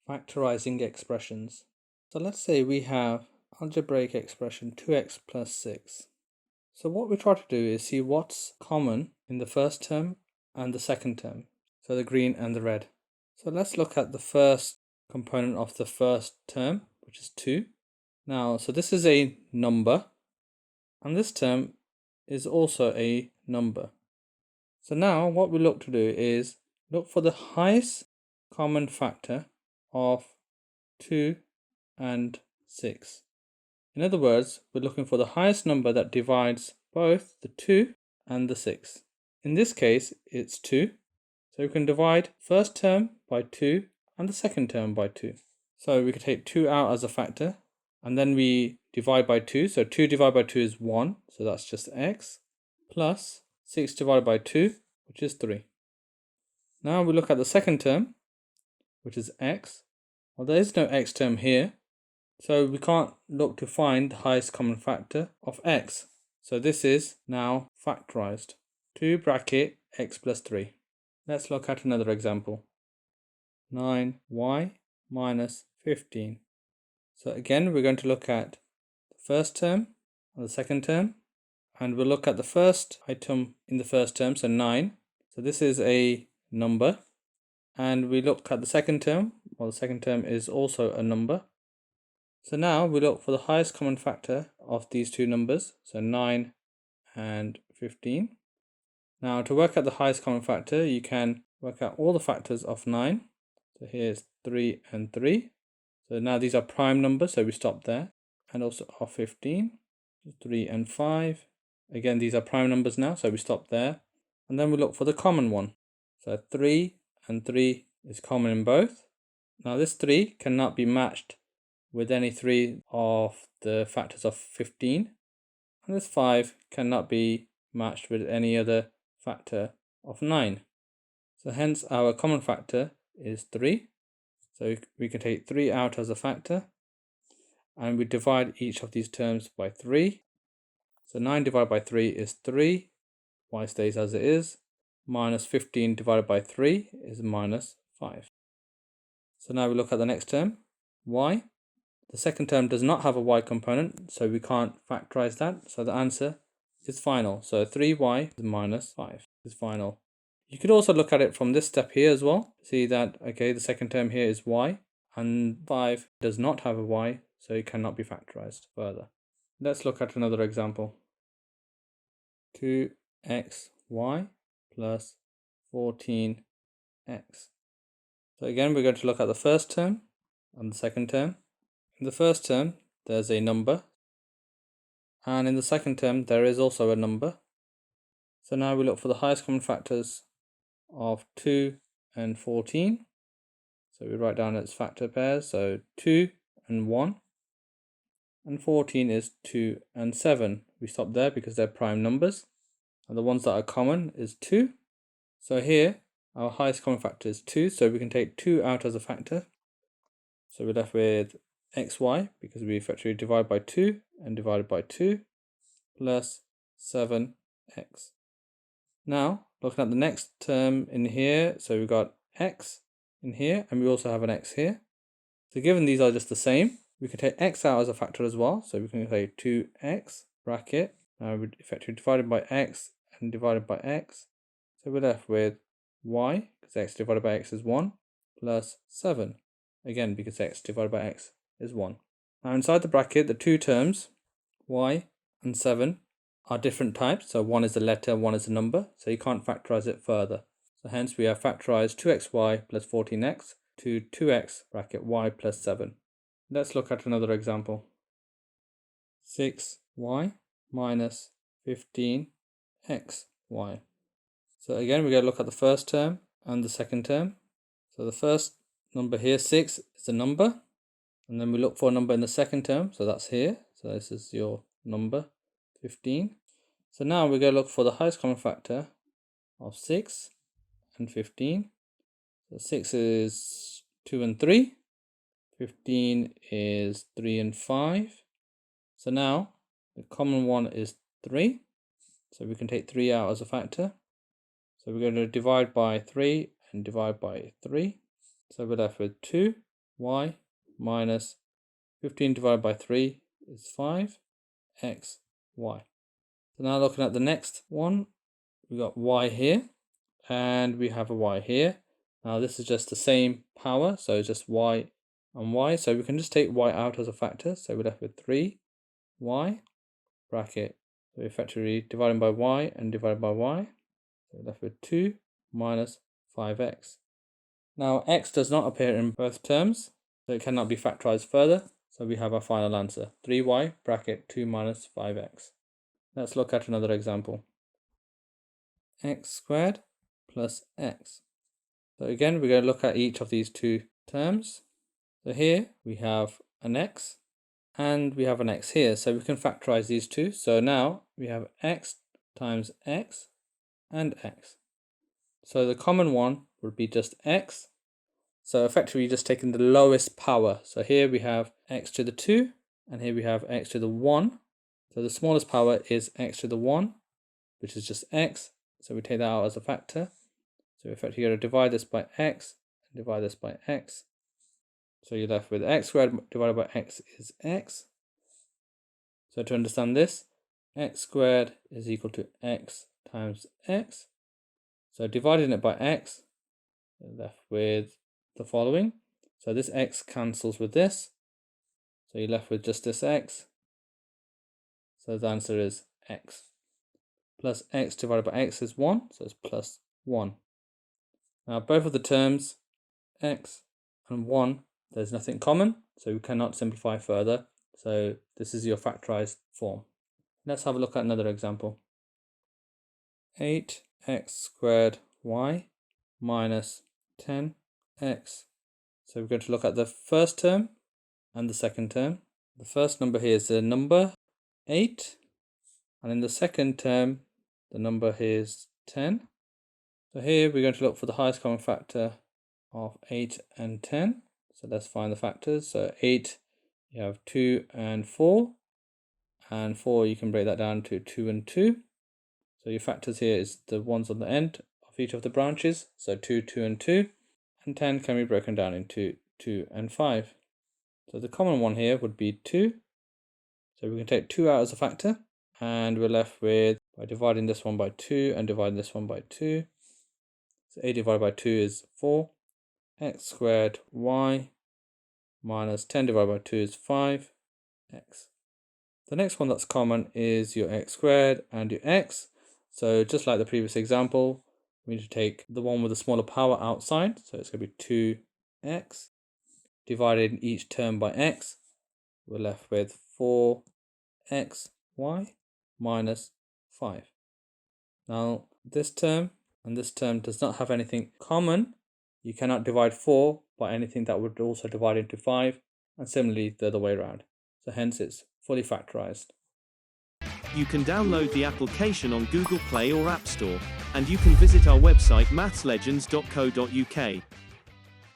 Factorising expressions. So let's say we have algebraic expression 2x plus 6. So what we try to do is see what's common in the first term and the second term. So the green and the red. So let's look at the first component of the first term, which is 2. Now, so this is a number, and this term is also a number. So now what we look to do is look for the highest common factor of 2 and 6. In other words, we're looking for the highest number that divides both the 2 and the 6. In this case, it's 2. So we can divide first term by 2 and the second term by 2. So we could take 2 out as a factor, and then we divide by 2. So 2 divided by 2 is 1, so that's just x, plus 6 divided by 2, which is 3. Now we look at the second term, which is x. Well, there is no x term here, so we can't look to find the highest common factor of x. So this is now factorized. 2 bracket x plus 3. Let's look at another example. 9y minus 15. So again, we're going to look at the first term and the second term. And we'll look at the first item in the first term, so 9. So this is a number. And we look at the second term. Well, the second term is also a number. So now we look for the highest common factor of these two numbers, so 9 and 15. Now to work out the highest common factor, you can work out all the factors of 9. So here's 3 and 3. So now these are prime numbers, so we stop there. And also of 15, 3 and 5. Again, these are prime numbers now, so we stop there. And then we look for the common one. So 3 and 3 is common in both. Now this 3 cannot be matched with any 3 of the factors of 15, and this 5 cannot be matched with any other factor of 9. So hence our common factor is 3. So we can take 3 out as a factor, and we divide each of these terms by 3. So 9 divided by 3 is 3, y stays as it is, minus 15 divided by 3 is minus 5. So now we look at the next term, y. The second term does not have a y component, so we can't factorize that. So the answer is final. So 3y minus 5 is final. You could also look at it from this step here as well. See that, okay, the second term here is y, and 5 does not have a y, so it cannot be factorized further. Let's look at another example. 2xy plus 14x. So again, we're going to look at the first term and the second term. In the first term, there's a number, and in the second term, there is also a number. So now we look for the highest common factors of 2 and 14. So we write down its factor pairs, so 2 and 1, and 14 is 2 and 7. We stop there because they're prime numbers, and the ones that are common is 2. So here, our highest common factor is 2, so we can take 2 out as a factor. So we're left with xy, because we effectively divide by 2 and divided by 2, plus 7x. Now, looking at the next term in here, so we've got x in here, and we also have an x here. So given these are just the same, we can take x out as a factor as well. So we can say 2x bracket. Now we're effectively divided by x and divided by x. So we're left with y, because x divided by x is 1, plus 7. Again, because x divided by x is 1. Now inside the bracket, the two terms, y and 7, are different types. So one is a letter, one is a number. So you can't factorize it further. So hence we have factorized 2xy plus 14x to 2x bracket y plus 7. Let's look at another example. 6y minus 15xy. So again, we're going to look at the first term and the second term. So the first number here, 6, is a number. And then we look for a number in the second term. So that's here. So this is your number, 15. So now we're going to look for the highest common factor of 6 and 15. So 6 is 2 and 3. 15 is 3 and 5. So now the common one is 3. So we can take 3 out as a factor. So we're going to divide by 3 and divide by 3. So we're left with 2. y minus 15 divided by 3 is 5, x, y. So now looking at the next one, we got y here, and we have a y here. Now this is just the same power, so it's just y and y. So we can just take y out as a factor. So we're left with 3y bracket. So we're effectively dividing by y and divided by y. So we're left with 2 minus 5x. Now x does not appear in both terms, so it cannot be factorized further. So we have our final answer, 3y bracket 2 minus 5x. Let's look at another example. X squared plus x. So again, we're going to look at each of these two terms. So here we have an x and we have an x here. So we can factorize these two. So now we have x times x and x. So the common one would be just x. So effectively you're just taking the lowest power. So here we have x to the 2 and here we have x to the 1. So the smallest power is x to the 1, which is just x. So we take that out as a factor. So effectively you're going to divide this by x and divide this by x. So you're left with x squared divided by x is x. So to understand this, x squared is equal to x times x. So dividing it by x, you're left with the following. So this x cancels with this. So you're left with just this x. So the answer is x. Plus x divided by x is 1. So it's plus 1. Now both of the terms, x and 1, there's nothing common. So we cannot simplify further. So this is your factorized form. Let's have a look at another example. 8x squared y minus 10x. So we're going to look at the first term and the second term. The first number here is the number 8. And in the second term, the number here is 10. So here we're going to look for the highest common factor of 8 and 10. So let's find the factors. So 8, you have 2 and 4. And 4, you can break that down to 2 and 2. So your factors here is the ones on the end of each of the branches. So 2, 2 and 2. And 10 can be broken down into 2 and 5. So the common one here would be 2. So we can take 2 out as a factor. And we're left with, by dividing this one by 2 and dividing this one by 2. So 8 divided by 2 is 4. X squared y minus 10 divided by 2 is 5x. The next one that's common is your x squared and your x. So just like the previous example, we need to take the one with the smaller power outside. So it's going to be 2x. Divided each term by x, we're left with 4xy minus 5. Now this term and this term does not have anything common. You cannot divide 4 by anything that would also divide into 5, and similarly the other way around. So hence it's fully factorized. You can download the application on Google Play or App Store, and you can visit our website mathslegends.co.uk.